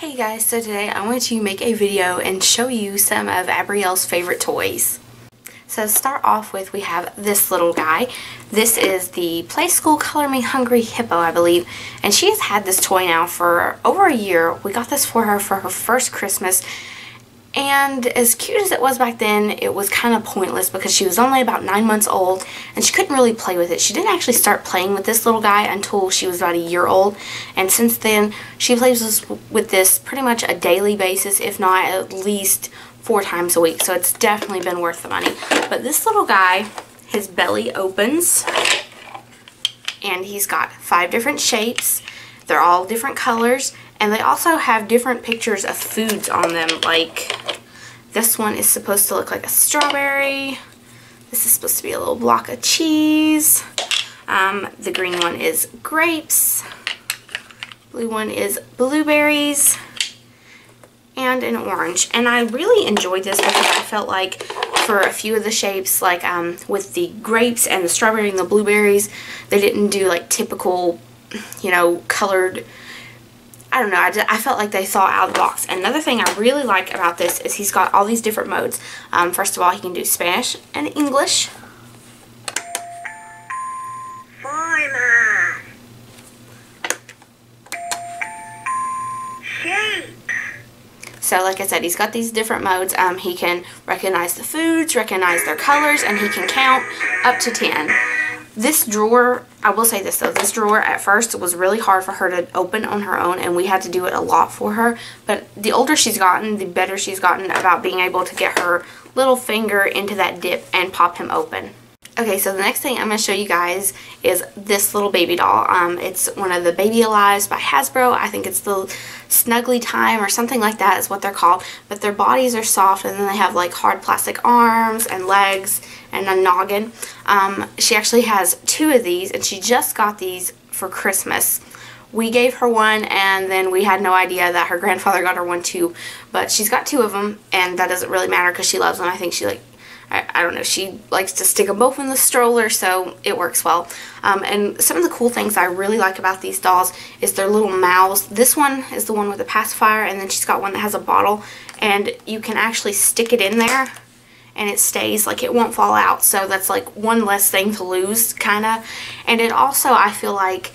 Hey guys, so today I want to make a video and show you some of Abrielle's favorite toys. So to start off with, we have this little guy. This is the Play School Color Me Hungry Hippo, I believe, and she has had this toy now for over a year. We got this for her first Christmas, and as cute as it was back then, it was kind of pointless because she was only about 9 months old and she couldn't really play with it. She didn't actually start playing with this little guy until she was about a year old, and since then she plays with this pretty much a daily basis, if not at least 4 times a week. So it's definitely been worth the money. But this little guy, his belly opens and he's got 5 different shapes. They're all different colors, and they also have different pictures of foods on them. Like this one is supposed to look like a strawberry. This is supposed to be a little block of cheese. The green one is grapes. Blue one is blueberries. And an orange. And I really enjoyed this because I felt like for a few of the shapes, like with the grapes and the strawberry and the blueberries, they didn't do like typical, you know, colored. I don't know, I felt like they thought out of the box. Another thing I really like about this is he's got all these different modes. First of all, he can do Spanish and English. Forma. Shape. So like I said, he's got these different modes. He can recognize the foods, recognize their colors, and he can count up to 10. This drawer, I will say this though, this drawer at first was really hard for her to open on her own, and we had to do it a lot for her. But the older she's gotten, the better she's gotten about being able to get her little finger into that dip and pop him open. Okay, so the next thing I'm going to show you guys is this little baby doll. It's one of the Abrielle'S by Hasbro. I think it's the Snuggly Time or something like that is what they're called. But their bodies are soft, and then they have like hard plastic arms and legs and a noggin. She actually has 2 of these, and she just got these for Christmas. We gave her one, and then we had no idea that her grandfather got her one too. But she's got 2 of them, and that doesn't really matter because she loves them. I think she I don't know, she likes to stick them both in the stroller, so it works well. And some of the cool things I really like about these dolls is their little mouths. This one is the one with the pacifier, and then she's got one that has a bottle, and you can actually stick it in there and it stays, like it won't fall out. So that's like one less thing to lose, kind of. And it also, I feel like,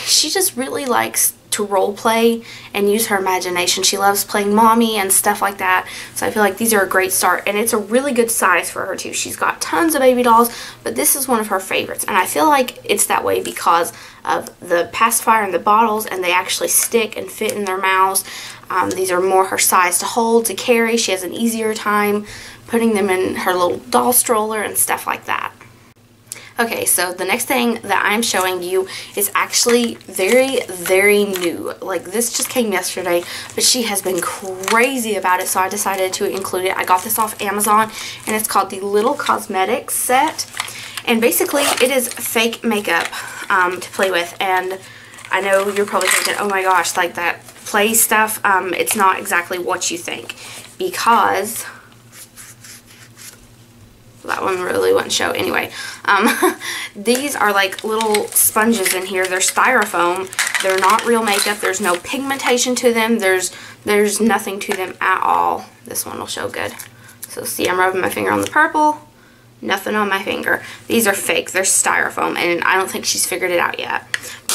she just really likes to role play and use her imagination. She loves playing mommy and stuff like that, so I feel like these are a great start, and it's a really good size for her too. She's got tons of baby dolls, but this is one of her favorites, and I feel like it's that way because of the pacifier and the bottles, and they actually stick and fit in their mouths. These are more her size to hold, to carry. She has an easier time putting them in her little doll stroller and stuff like that. Okay, so the next thing that I'm showing you is actually very, very new. Like, this just came yesterday, but she has been crazy about it, so I decided to include it. I got this off Amazon, and it's called the Little Cosmetics set. And basically, it is fake makeup to play with. And I know you're probably thinking, oh my gosh, like that play stuff, it's not exactly what you think. Because that one really wouldn't show anyway. These are like little sponges in here. They're styrofoam. They're not real makeup. There's no pigmentation to them. There's nothing to them at all. This one will show good. So see, I'm rubbing my finger on the purple. Nothing on my finger. These are fake. They're styrofoam, and I don't think she's figured it out yet.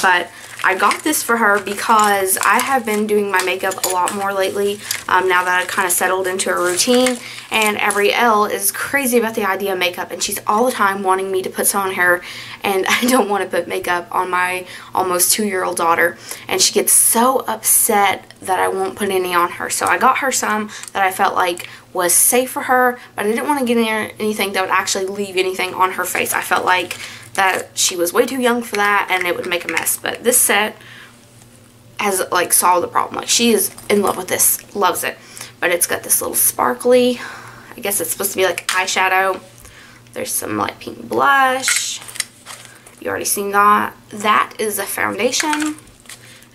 But I got this for her because I have been doing my makeup a lot more lately, now that I've kind of settled into a routine, and Abrielle is crazy about the idea of makeup, and she's all the time wanting me to put some on her, and I don't want to put makeup on my almost 2-year-old daughter, and she gets so upset that I won't put any on her. So I got her some that I felt like was safe for her, but I didn't want to get in there anything that would actually leave anything on her face. I felt like that she was way too young for that, and it would make a mess. But this set has like solved the problem. Like, she is in love with this, loves it. But it's got this little sparkly, I guess it's supposed to be like eyeshadow. There's some light pink blush. You already seen that. That is a foundation.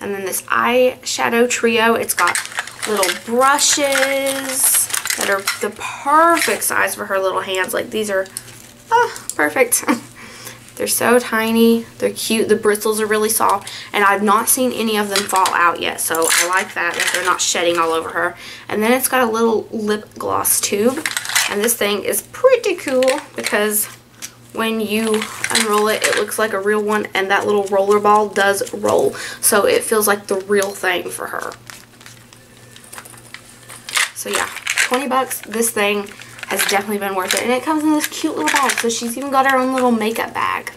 And then this eyeshadow trio. It's got little brushes that are the perfect size for her little hands. Like, these are perfect. They're so tiny. They're cute. The bristles are really soft. And I've not seen any of them fall out yet. So I like that they're not shedding all over her. And then it's got a little lip gloss tube. And this thing is pretty cool because when you unroll it, it looks like a real one. And that little roller ball does roll. So it feels like the real thing for her. So yeah, 20 bucks. This thing has definitely been worth it. And it comes in this cute little bag. So she's even got her own little makeup bag.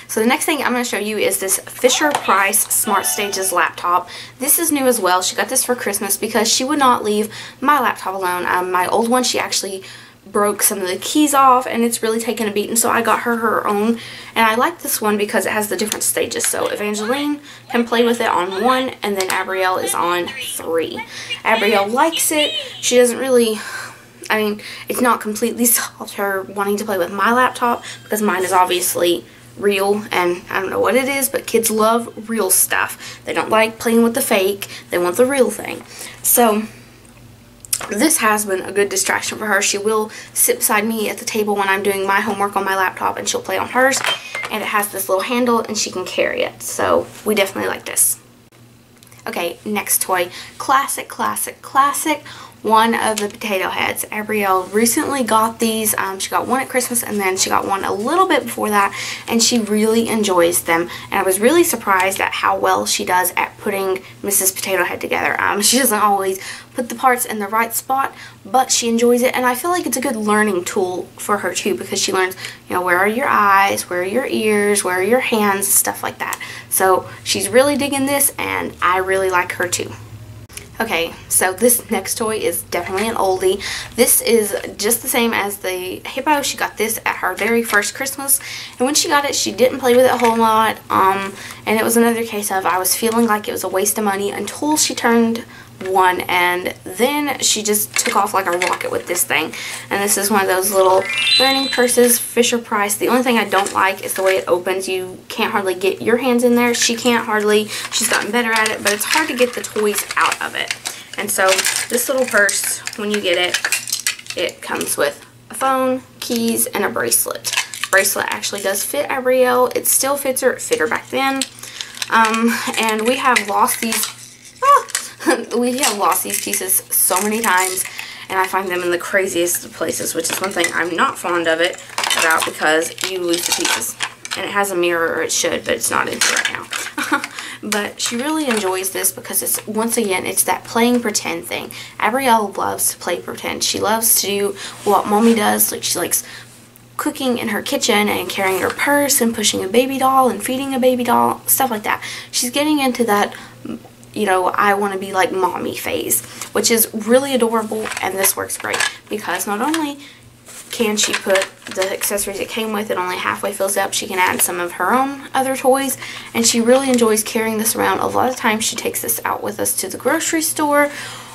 So the next thing I'm going to show you is this Fisher-Price Smart Stages laptop. This is new as well. She got this for Christmas because she would not leave my laptop alone. My old one, she actually broke some of the keys off and it's really taken a beating, so I got her her own. And I like this one because it has the different stages. So Evangeline can play with it on 1 and then Abrielle is on 3. Abrielle likes it. She doesn't really... I mean, it's not completely stopped her wanting to play with my laptop because mine is obviously real and I don't know what it is, but kids love real stuff. They don't like playing with the fake. They want the real thing. So this has been a good distraction for her. She will sit beside me at the table when I'm doing my homework on my laptop and she'll play on hers. And it has this little handle and she can carry it. So we definitely like this. Okay, next toy. Classic, classic, classic. One of the potato heads. Abrielle recently got these. She got one at Christmas and then she got one a little bit before that, and she really enjoys them. And I was really surprised at how well she does at putting Mrs. Potato Head together. She doesn't always put the parts in the right spot, but she enjoys it, and I feel like it's a good learning tool for her too, because she learns, you know, where are your eyes, where are your ears, where are your hands, stuff like that. So she's really digging this, and I really like her too. Okay, so this next toy is definitely an oldie. This is just the same as the hippo. She got this at her very first Christmas, and when she got it, she didn't play with it a whole lot, and it was another case of I was feeling like it was a waste of money until she turned 1, and then she just took off like a rocket with this thing. And this is one of those little learning purses, Fisher-Price. The only thing I don't like is the way it opens. You can't hardly get your hands in there. She can't hardly. She's gotten better at it, but it's hard to get the toys out of it. And so this little purse, when you get it, it comes with a phone, keys, and a bracelet. Bracelet actually does fit Abrielle. It still fits her. It fit her back then. And we have lost these. We have lost these pieces so many times, and I find them in the craziest of places, which is one thing I'm not fond of it about, because you lose the pieces. And it has a mirror, or it should, but it's not in here right now. But she really enjoys this because it's, once again, it's that playing pretend thing. Abrielle loves to play pretend. She loves to do what Mommy does. Like, she likes cooking in her kitchen and carrying her purse and pushing a baby doll and feeding a baby doll, stuff like that. She's getting into that, you know, I want to be like Mommy phase, which is really adorable, and this works great because not only can she put the accessories it came with, it only halfway fills up, she can add some of her own other toys, and she really enjoys carrying this around. A lot of times she takes this out with us to the grocery store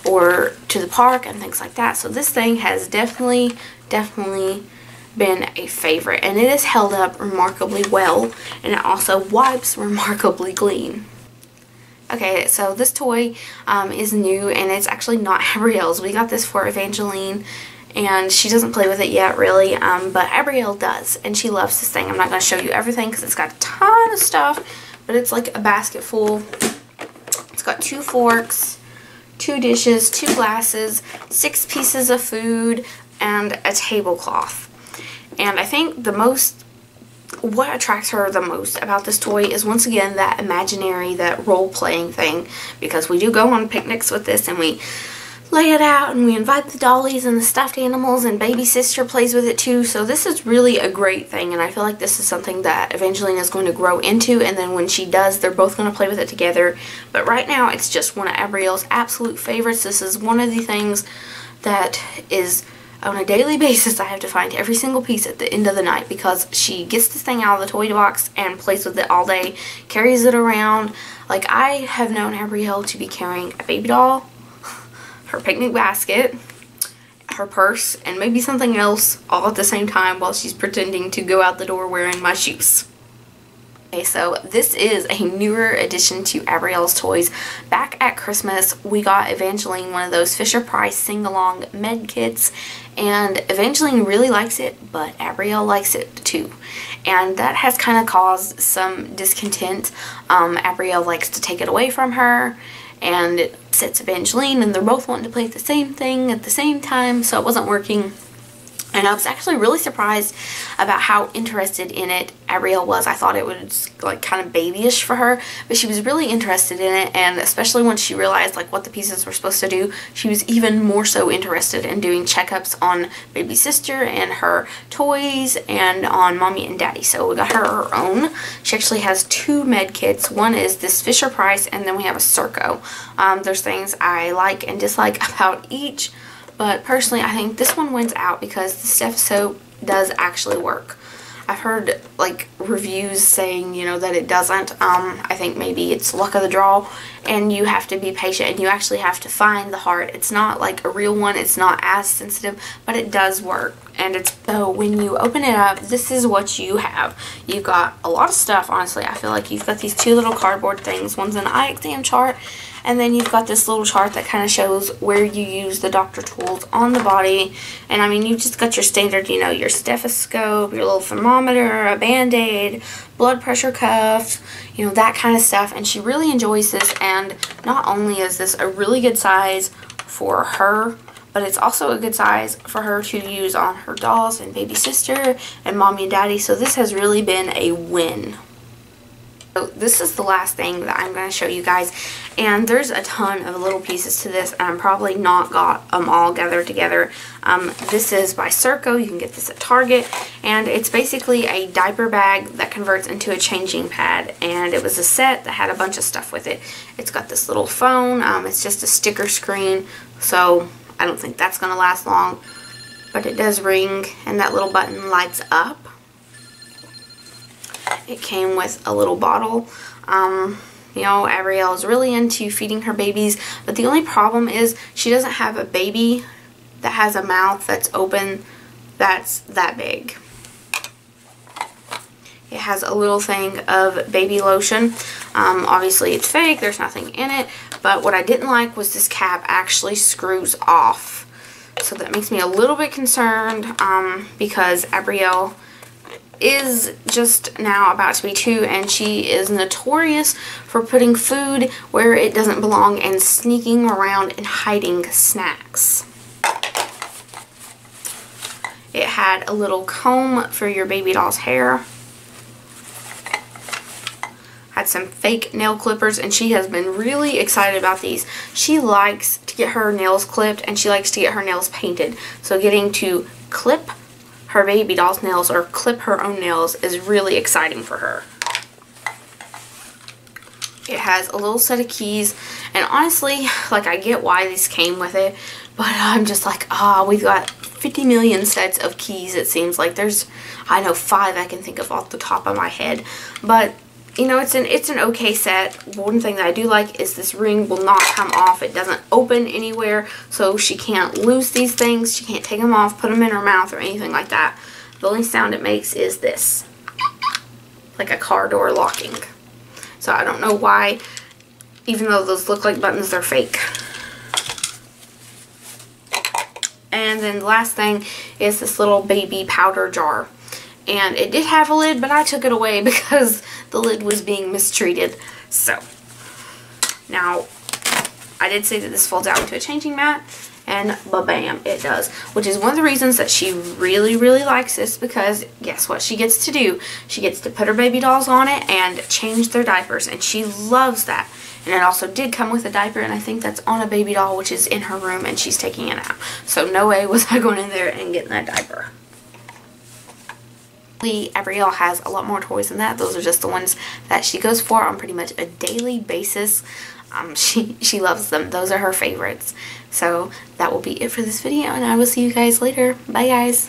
or to the park and things like that. So this thing has definitely been a favorite, and it is held up remarkably well, and it also wipes remarkably clean. Okay, so this toy is new, and it's actually not Abrielle's. We got this for Evangeline, and she doesn't play with it yet, really, but Abrielle does, and she loves this thing. I'm not going to show you everything because it's got a ton of stuff, but it's like a basket full. It's got 2 forks, 2 dishes, 2 glasses, 6 pieces of food, and a tablecloth. And I think what attracts her the most about this toy is, once again, that imaginary, that role-playing thing, because we do go on picnics with this, and we lay it out, and we invite the dollies and the stuffed animals, and baby sister plays with it too. So this is really a great thing, and I feel like this is something that Evangeline is going to grow into, and then when she does, they're both going to play with it together. But right now, it's just one of Abrielle's absolute favorites. This is one of the things that is, on a daily basis, I have to find every single piece at the end of the night, because she gets this thing out of the toy box and plays with it all day, carries it around. Like, I have known Abrielle to be carrying a baby doll, her picnic basket, her purse, and maybe something else all at the same time while she's pretending to go out the door wearing my shoes. Okay, so this is a newer addition to Abrielle's toys. Back at Christmas, we got Evangeline one of those Fisher-Price sing-along med kits, and Evangeline really likes it, but Abrielle likes it too. And that has kind of caused some discontent. Abrielle likes to take it away from her, and it upsets Evangeline, and they're both wanting to play the same thing at the same time, so it wasn't working. And I was actually really surprised about how interested in it Abrielle was. I thought it was like kind of babyish for her, but she was really interested in it, and especially once she realized like what the pieces were supposed to do, she was even more so interested in doing checkups on baby sister and her toys and on mommy and daddy. So we got her own. She actually has 2 med kits. One is this Fisher-Price, and then we have a Circo. There's things I like and dislike about each. But personally, I think this one wins out because the stethoscope does actually work. I've heard like reviews saying, you know, that it doesn't. I think maybe it's luck of the draw, and you have to be patient and you actually have to find the heart. It's not like a real one. It's not as sensitive, but it does work. And it's, so when you open it up, this is what you have. You've got a lot of stuff, honestly. I feel like you've got these 2 little cardboard things. One's an eye exam chart, and then you've got this little chart that kind of shows where you use the doctor tools on the body. And I mean, you've just got your standard, you know, your stethoscope, your little thermometer, a band-aid, blood pressure cuff, you know, that kind of stuff. And she really enjoys this, and not only is this a really good size for her, but it's also a good size for her to use on her dolls and baby sister and mommy and daddy. So this has really been a win. So this is the last thing that I'm going to show you guys, and there's a ton of little pieces to this, and I'm probably not got them all gathered together. This is by Circo. You can get this at Target, and it's basically a diaper bag that converts into a changing pad, and it was a set that had a bunch of stuff with it. It's got this little phone. It's just a sticker screen, so I don't think that's going to last long, but it does ring, and that little button lights up. It came with a little bottle. You know, Abrielle is really into feeding her babies, but the only problem is she doesn't have a baby that has a mouth that's open that's that big. It has a little thing of baby lotion. Obviously it's fake, there's nothing in it, but what I didn't like was this cap actually screws off. So that makes me a little bit concerned because Abrielle is just now about to be 2, and she is notorious for putting food where it doesn't belong and sneaking around and hiding snacks. It had a little comb for your baby doll's hair. Had some fake nail clippers, and she has been really excited about these. She likes to get her nails clipped, and she likes to get her nails painted. So getting to clip her baby doll's nails or clip her own nails is really exciting for her. It has a little set of keys, and honestly, like, I get why these came with it, but I'm just like, we've got 50 million sets of keys. It seems like there's, I know, 5 I can think of off the top of my head, but you know, it's an okay set. One thing that I do like is this ring will not come off. It doesn't open anywhere, so she can't lose these things. She can't take them off, put them in her mouth, or anything like that. The only sound it makes is this, like a car door locking. So I don't know why, even though those look like buttons, they're fake. And then the last thing is this little baby powder jar. And it did have a lid, but I took it away because the lid was being mistreated. So, now, I did say that this folds out into a changing mat, and ba-bam, it does. Which is one of the reasons that she really, really likes this, because guess what she gets to do? She gets to put her baby dolls on it and change their diapers, and she loves that. And it also did come with a diaper, and I think that's on a baby doll, which is in her room, and she's taking it out. So, no way was I going in there and getting that diaper. Abrielle has a lot more toys than that. Those are just the ones that she goes for on pretty much a daily basis. She loves them. Those are her favorites. So that will be it for this video, and I will see you guys later. Bye, guys.